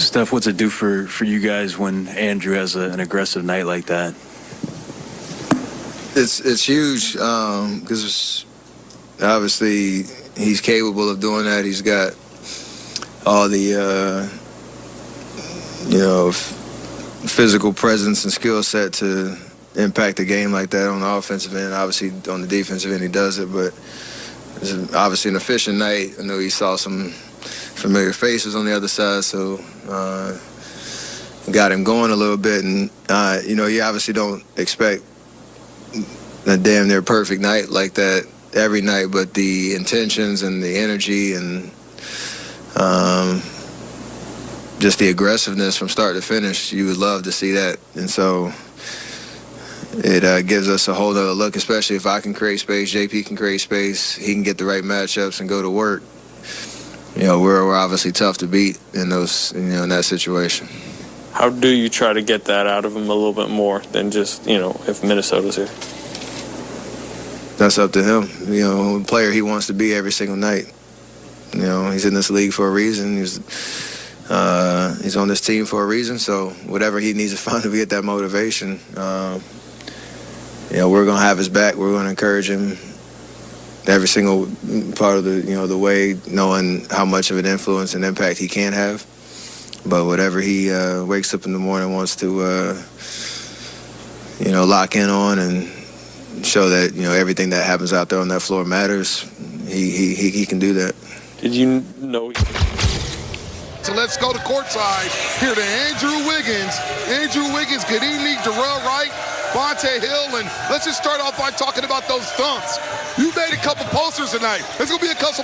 Steph, what's it do for you guys when Andrew has an aggressive night like that? It's huge because obviously he's capable of doing that. He's got all the physical presence and skill set to impact the game like that on the offensive end. Obviously on the defensive end he does it, but it's obviously an efficient night. I know he saw some familiar faces on the other side, so got him going a little bit. And you obviously don't expect a damn near perfect night like that every night, but the intentions and the energy and just the aggressiveness from start to finish, you would love to see that. And so it gives us a whole other look, especially if I can create space, JP can create space, he can get the right matchups and go to work. We're obviously tough to beat in those, in that situation. How do you try to get that out of him a little bit more than just, if Minnesota's here? That's up to him. The player he wants to be every single night. He's in this league for a reason. He's on this team for a reason. So whatever he needs to find to get that motivation, we're going to have his back. We're going to encourage him every single part of the way, knowing how much of an influence and impact he can have. But whatever he wakes up in the morning wants to, lock in on and show that everything that happens out there on that floor matters. He can do that. Did you know? So let's go to courtside here to Andrew Wiggs. Andrew Wiggs, good evening, Darrell Wright, Bonte Hill, and let's just start off by talking about those dunks. You made a couple posters tonight. There's going to be a couple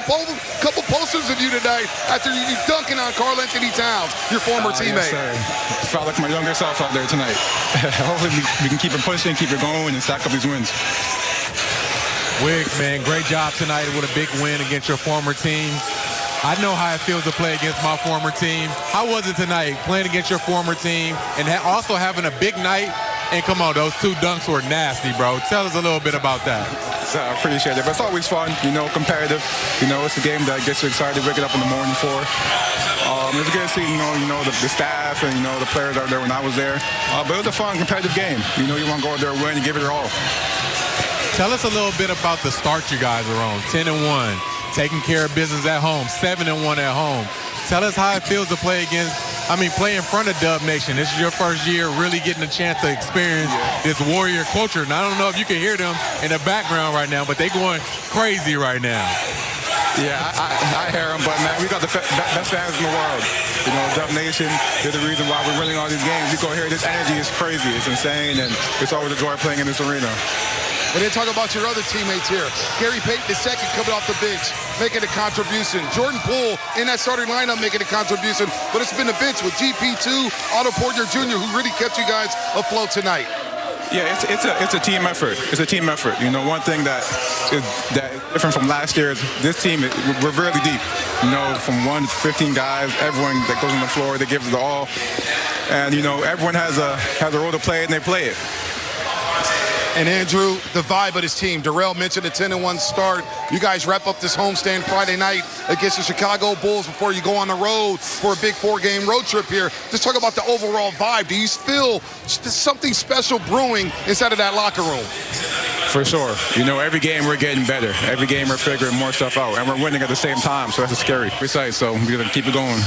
posters of you today after you dunking on Karl Anthony Towns, your former teammate. Yes, sir. Felt like my younger self out there tonight. Hopefully we can keep it pushing, keep it going, and stack up these wins. Wiggs, man, great job tonight with a big win against your former team. I know how it feels to play against my former team. How was it tonight, playing against your former team and also having a big night? And come on, those two dunks were nasty, bro. Tell us a little bit about that. I appreciate it, but it's always fun, competitive. It's a game that gets you excited, waking up in the morning for. It's good to see, the staff and, the players out there when I was there. But it was a fun, competitive game. You want to go out there and win and give it your all. Tell us a little bit about the start you guys are on, 10-1. Taking care of business at home, 7-1 at home. Tell us how it feels to play play in front of Dub Nation. This is your first year really getting a chance to experience this Warrior culture. And I don't know if you can hear them in the background right now, but they going crazy right now. Yeah, I hear them, but man, we got the best fans in the world. Dub Nation, they're the reason why we're winning all these games. You go here, this energy is crazy, it's insane, and it's always a joy playing in this arena. And then talk about your other teammates here. Gary Payton II coming off the bench, making a contribution. Jordan Poole in that starting lineup making a contribution. But it's been the bench with GP2, Otto Porter Jr., who really kept you guys afloat tonight. Yeah, it's a team effort. It's a team effort. One thing that is different from last year is this team, we're really deep. From 1 to 15 guys, everyone that goes on the floor, they give it all. And, everyone has a role to play, and they play it. And Andrew, the vibe of this team. Darrell mentioned a 10-1 start. You guys wrap up this homestand Friday night against the Chicago Bulls before you go on the road for a big 4-game road trip here. Just talk about the overall vibe. Do you feel something special brewing inside of that locker room? For sure. Every game we're getting better. Every game we're figuring more stuff out. And we're winning at the same time, so that's scary. Precise, so we're going to keep it going.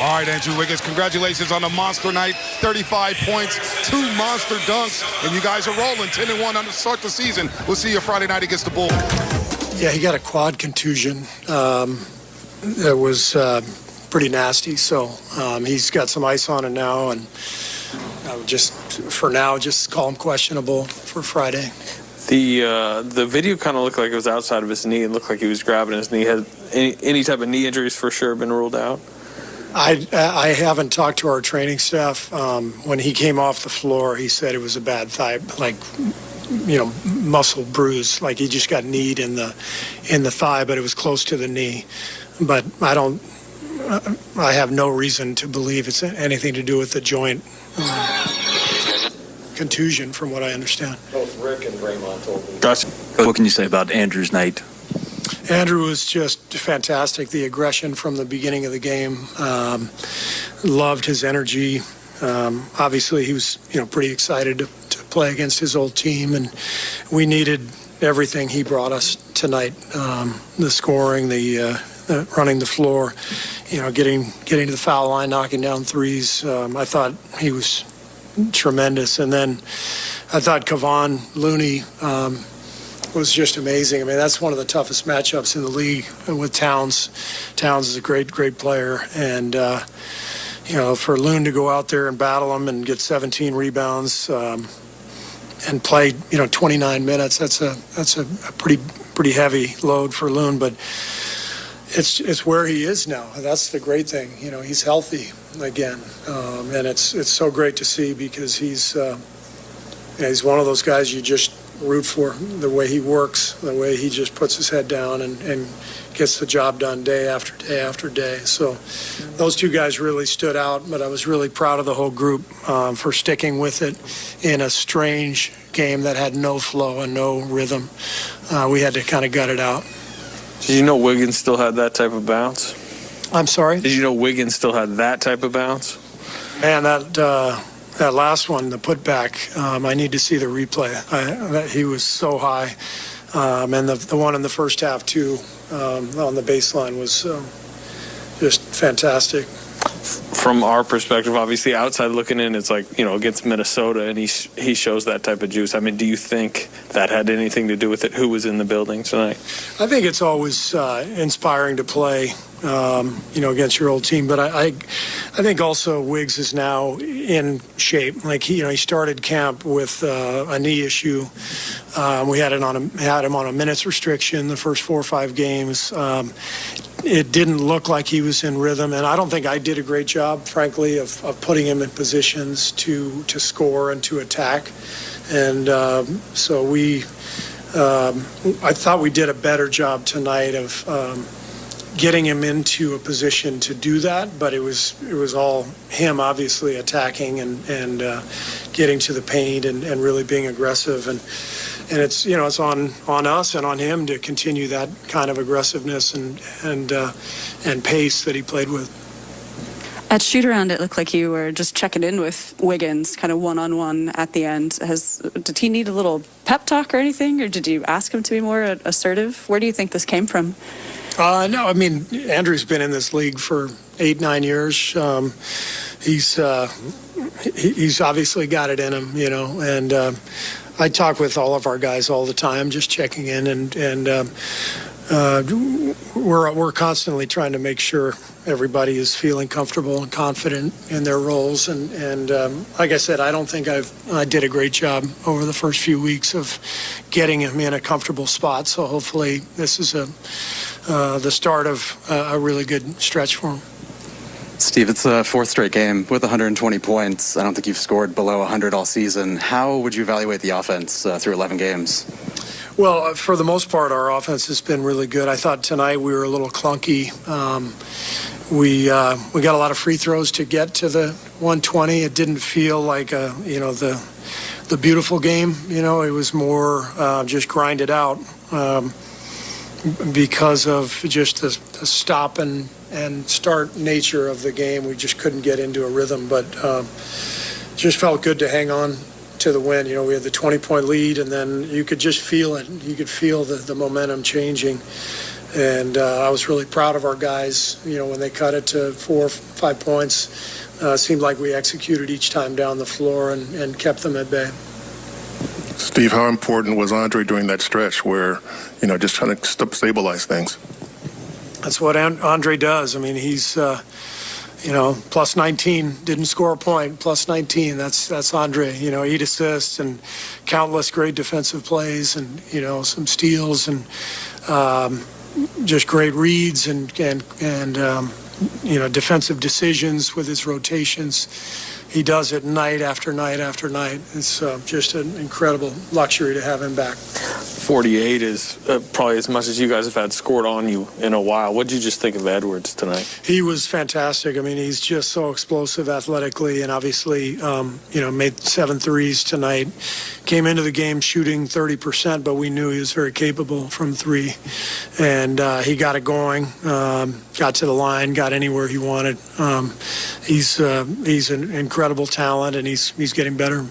All right, Andrew Wiggs, congratulations on a monster night. 35 points, 2 monster dunks, and you guys are rolling 10-1 on the start of the season. We'll see you Friday night against the Bulls. Yeah, he got a quad contusion. That was pretty nasty, so he's got some ice on it now, and for now, just call him questionable for Friday. The video kind of looked like it was outside of his knee. It looked like he was grabbing his knee. Had any type of knee injuries for sure been ruled out? I haven't talked to our training staff. When he came off the floor, he said it was a bad thigh, muscle bruise, like he just got kneed in the thigh, but it was close to the knee. But I have no reason to believe it's anything to do with the joint contusion, from what I understand. Both Rick and Draymond told me. Gotcha. What can you say about Andrew's night? Andrew was just fantastic. The aggression from the beginning of the game. loved his energy. Obviously, he was pretty excited to play against his old team, and we needed everything he brought us tonight. The scoring, the running the floor, getting to the foul line, knocking down threes. I thought he was tremendous. And then I thought Kevon Looney was just amazing. I mean, that's one of the toughest matchups in the league with Towns. Towns is a great player. And, for Loon to go out there and battle him and get 17 rebounds and play, 29 minutes, that's a pretty heavy load for Loon. But it's where he is now. That's the great thing. He's healthy again. And it's so great to see because he's one of those guys you just root for, the way he works, the way he just puts his head down and gets the job done day after day after day. So those two guys really stood out, but I was really proud of the whole group for sticking with it in a strange game that had no flow and no rhythm. We had to kind of gut it out. Did you know Wiggins still had that type of bounce? I'm sorry? Did you know Wiggins still had that type of bounce? Man, that last one, the putback, I need to see the replay. He was so high. And the one in the first half, too, on the baseline was just fantastic. From our perspective, obviously, outside looking in, it's like, against Minnesota, and he shows that type of juice. I mean, do you think that had anything to do with it? Who was in the building tonight? I think it's always inspiring to play, against your old team. But I think also Wiggs is now in shape. Like, he started camp with a knee issue. We had him on a minutes restriction the first 4 or 5 games. It didn't look like he was in rhythm, and I don't think I did a great job, frankly, of putting him in positions to score and to attack. And so I thought we did a better job tonight of getting him into a position to do that, but it was all him obviously attacking and getting to the paint and really being aggressive. And it's it's on us and on him to continue that kind of aggressiveness and pace that he played with. At shoot-around, it looked like you were just checking in with Wiggins, kind of one-on-one at the end. Did he need a little pep talk or anything, or did you ask him to be more assertive? Where do you think this came from? No, I mean, Andrew's been in this league for 8-9 years. He's obviously got it in him, and I talk with all of our guys all the time, just checking in, and we're constantly trying to make sure everybody is feeling comfortable and confident in their roles. And like I said, I don't think I did a great job over the first few weeks of getting him in a comfortable spot. So hopefully this is the start of a really good stretch for him. Steve, it's a 4th straight game with 120 points. I don't think you've scored below 100 all season. How would you evaluate the offense through 11 games? Well, for the most part, our offense has been really good. I thought tonight we were a little clunky. We got a lot of free throws to get to the 120. It didn't feel like the beautiful game. It was more just grind it out because of just the stop and start nature of the game. We just couldn't get into a rhythm, but just felt good to hang on to the win. We had the 20-point lead, and then you could just feel it. You could feel the momentum changing. And I was really proud of our guys, when they cut it to 4 or 5 points. Seemed like we executed each time down the floor and kept them at bay. Steve, how important was Andre during that stretch where, just trying to stabilize things? That's what Andre does. I mean, he's, plus 19, didn't score a point, plus 19. That's Andre. 8 assists and countless great defensive plays and, some steals and just great reads and defensive decisions with his rotations. He does it night after night after night. It's just an incredible luxury to have him back. 48 is probably as much as you guys have had scored on you in a while. What did you just think of Edwards tonight? He was fantastic. I mean, he's just so explosive athletically, and obviously, made 7 threes tonight. Came into the game shooting 30%, but we knew he was very capable from 3. And he got it going, got to the line, got anywhere he wanted. He's an incredible talent, and he's getting better.